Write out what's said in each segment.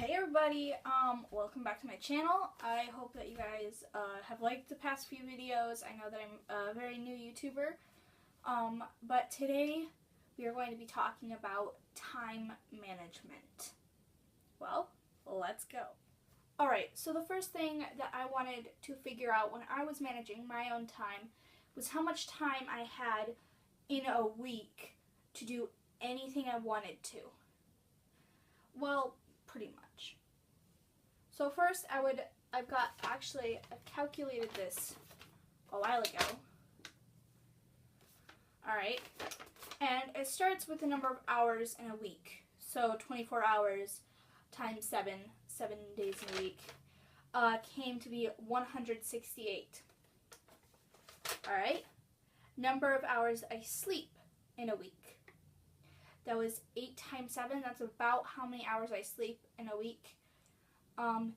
Hey everybody, welcome back to my channel. I hope that you guys have liked the past few videos. I know that I'm a very new YouTuber, but today we are going to be talking about time management. Well, let's go. Alright, so the first thing that I wanted to figure out when I was managing my own time was how much time I had in a week to do anything I wanted to. Well, pretty much. So first I calculated this a while ago. Alright, and it starts with the number of hours in a week. So 24 hours times 7 days in a week, came to be 168. Alright, number of hours I sleep in a week. That was 8 times 7. That's about how many hours I sleep in a week. And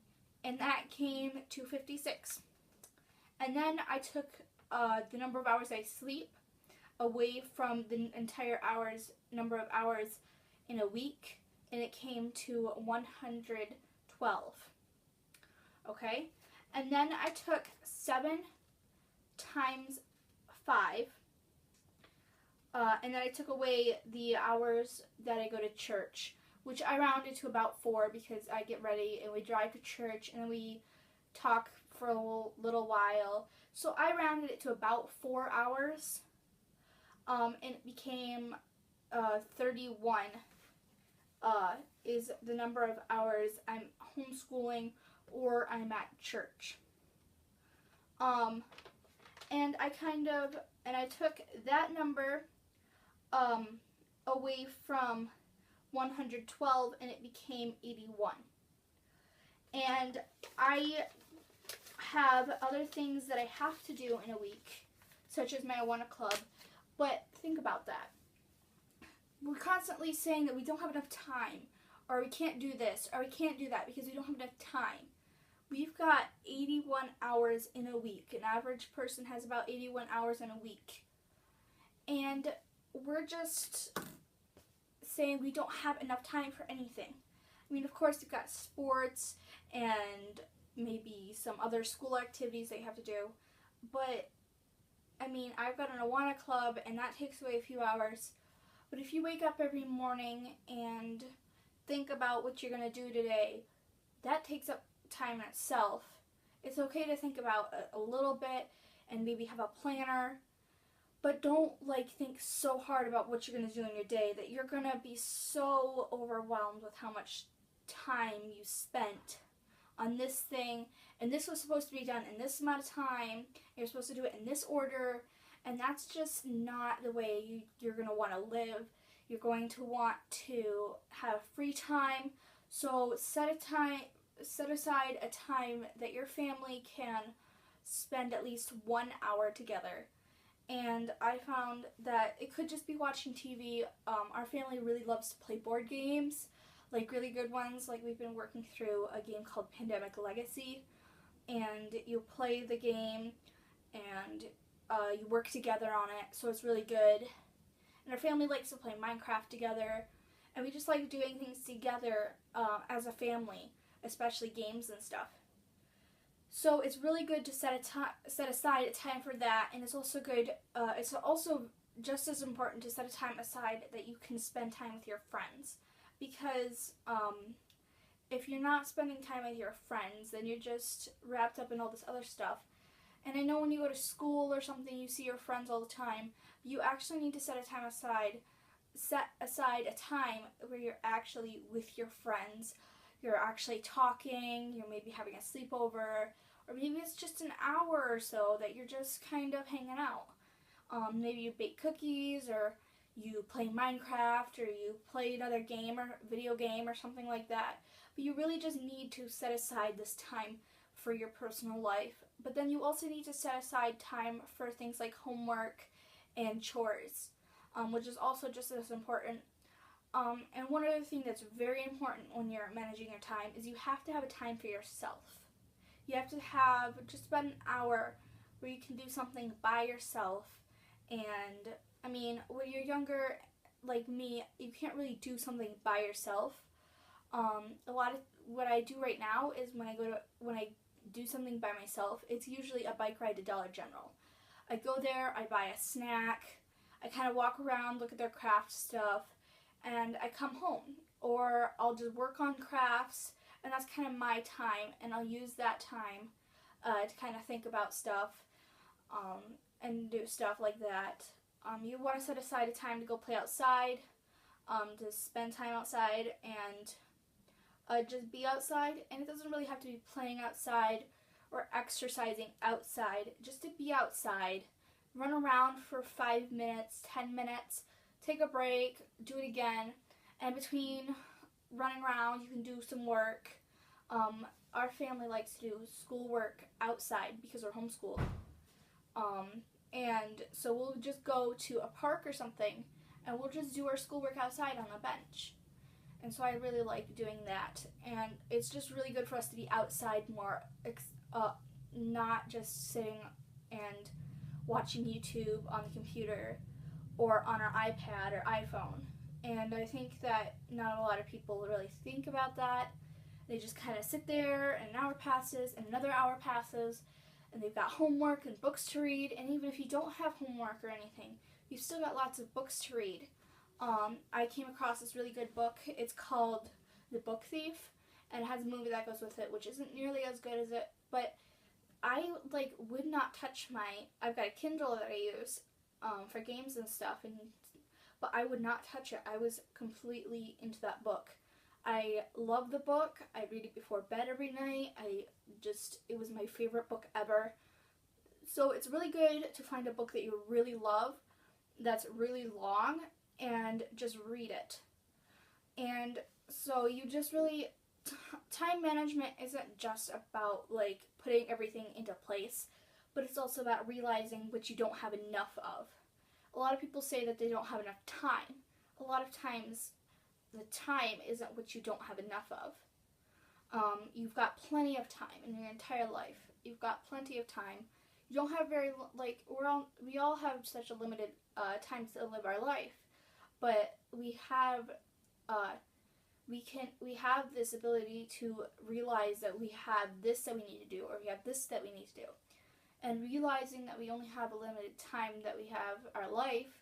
that came to 56. And then I took the number of hours I sleep away from the entire number of hours in a week, and it came to 112. Okay? And then I took 7 times 5. And then I took away the hours that I go to church, which I rounded to about 4 because I get ready and we drive to church and then we talk for a little while. So I rounded it to about 4 hours, and it became 31 is the number of hours I'm homeschooling or I'm at church. And I took that number away from 112 and it became 81. And I have other things that I have to do in a week, such as my Awana Club, but think about that. We're constantly saying that we don't have enough time, or we can't do this, or we can't do that because we don't have enough time. We've got 81 hours in a week. An average person has about 81 hours in a week. And we're just saying we don't have enough time for anything. I mean, of course, you've got sports and maybe some other school activities that you have to do. But, I mean, I've got an Awana Club and that takes away a few hours. But if you wake up every morning and think about what you're going to do today, that takes up time in itself. It's okay to think about a little bit and maybe have a planner, but don't think so hard about what you're going to do in your day that you're going to be so overwhelmed with how much time you spent on this thing, and this was supposed to be done in this amount of time, you're supposed to do it in this order, and that's just not the way you're going to want to live. You're going to want to have free time, so set aside a time that your family can spend at least 1 hour together. And I found that it could just be watching TV. Our family really loves to play board games, like really good ones. Like we've been working through a game called Pandemic Legacy, and you play the game and you work together on it, so it's really good. And our family likes to play Minecraft together, and we just like doing things together as a family, especially games and stuff. So it's really good to set aside a time for that, and it's also good. It's also just as important to set a time aside that you can spend time with your friends, because if you're not spending time with your friends, then you're just wrapped up in all this other stuff. And I know when you go to school or something, you see your friends all the time. You actually need to set aside a time where you're actually with your friends. You're actually talking, you're maybe having a sleepover, or maybe it's just an hour or so that you're just kind of hanging out. Maybe you bake cookies, or you play Minecraft, or you play another game or video game or something like that. But you really just need to set aside this time for your personal life. But then you also need to set aside time for things like homework and chores, which is also just as important. And one other thing that's very important when you're managing your time is you have to have a time for yourself. You have to have just about an hour where you can do something by yourself. And, I mean, when you're younger, like me, you can't really do something by yourself. A lot of what I do right now is when I do something by myself, it's usually a bike ride to Dollar General. I go there, I buy a snack, I kind of walk around, look at their craft stuff, and I come home. Or I'll just work on crafts, and that's kind of my time, and I'll use that time to kind of think about stuff and do stuff like that. You want to set aside a time to go play outside, to spend time outside and just be outside. And it doesn't really have to be playing outside or exercising outside, just to be outside. Run around for 5 minutes, 10 minutes, take a break, do it again. And between running around, you can do some work. Our family likes to do schoolwork outside because we're homeschooled. And so we'll just go to a park or something, and we'll just do our schoolwork outside on the bench. And so I really like doing that. And it's just really good for us to be outside more, not just sitting and watching YouTube on the computer or on our iPad or iPhone. And I think that not a lot of people really think about that. They just kind of sit there, and an hour passes, and another hour passes, and they've got homework and books to read. And even if you don't have homework or anything, you've still got lots of books to read. I came across this really good book. It's called The Book Thief, and it has a movie that goes with it, which isn't nearly as good as it. But I would not touch I've got a Kindle that I use for games and stuff, but I would not touch it. I was completely into that book. I love the book. I read it before bed every night. It was my favorite book ever. So it's really good to find a book that you really love, that's really long, and just read it. And so you just really, time management isn't just about putting everything into place, but it's also about realizing what you don't have enough of. A lot of people say that they don't have enough time. A lot of times, the time isn't what you don't have enough of. You've got plenty of time in your entire life. You've got plenty of time. You don't have we all have such a limited time to live our life, but we have this ability to realize that we have this that we need to do, or we have this that we need to do. And realizing that we only have a limited time that we have our life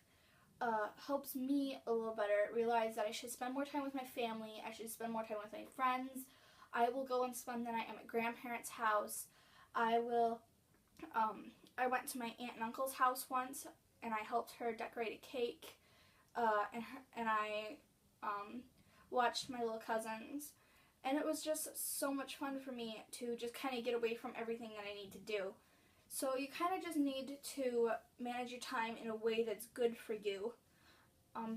helps me a little better realize that I should spend more time with my family. I should spend more time with my friends. I will go and spend the night at my grandparents' house. I went to my aunt and uncle's house once, and I helped her decorate a cake, and I watched my little cousins. And it was just so much fun for me to just kind of get away from everything that I need to do. So you kind of just need to manage your time in a way that's good for you.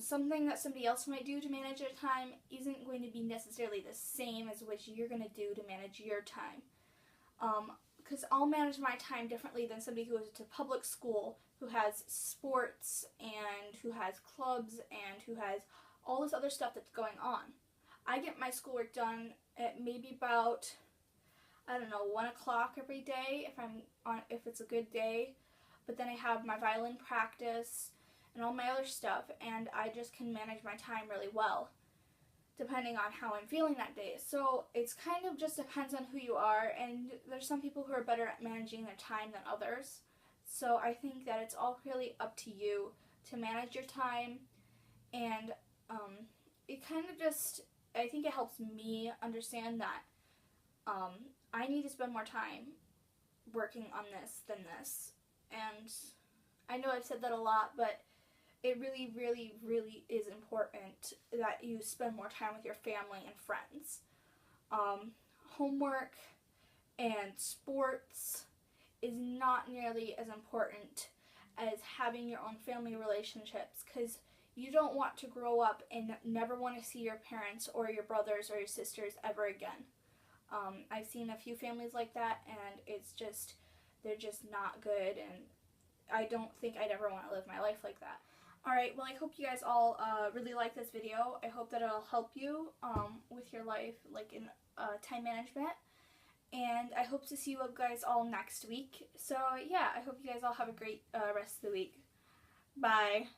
Something that somebody else might do to manage their time isn't going to be necessarily the same as what you're going to do to manage your time. Because I'll manage my time differently than somebody who goes to public school, who has sports, and who has clubs, and who has all this other stuff that's going on. I get my schoolwork done at maybe about 1 o'clock every day if it's a good day. But then I have my violin practice and all my other stuff, and I just can manage my time really well depending on how I'm feeling that day. So it's kind of just depends on who you are, and there's some people who are better at managing their time than others. So I think that it's all really up to you to manage your time, and it kind of just, I think it helps me understand that I need to spend more time working on this than this. And I know I've said that a lot, but it really, really, really is important that you spend more time with your family and friends. Homework and sports is not nearly as important as having your own family relationships, because you don't want to grow up and never want to see your parents or your brothers or your sisters ever again. I've seen a few families like that, and they're just not good, and I don't think I'd ever want to live my life like that. Alright, well, I hope you guys all really like this video. I hope that it'll help you with your life, in time management. And I hope to see you guys all next week. So, yeah, I hope you guys all have a great rest of the week. Bye.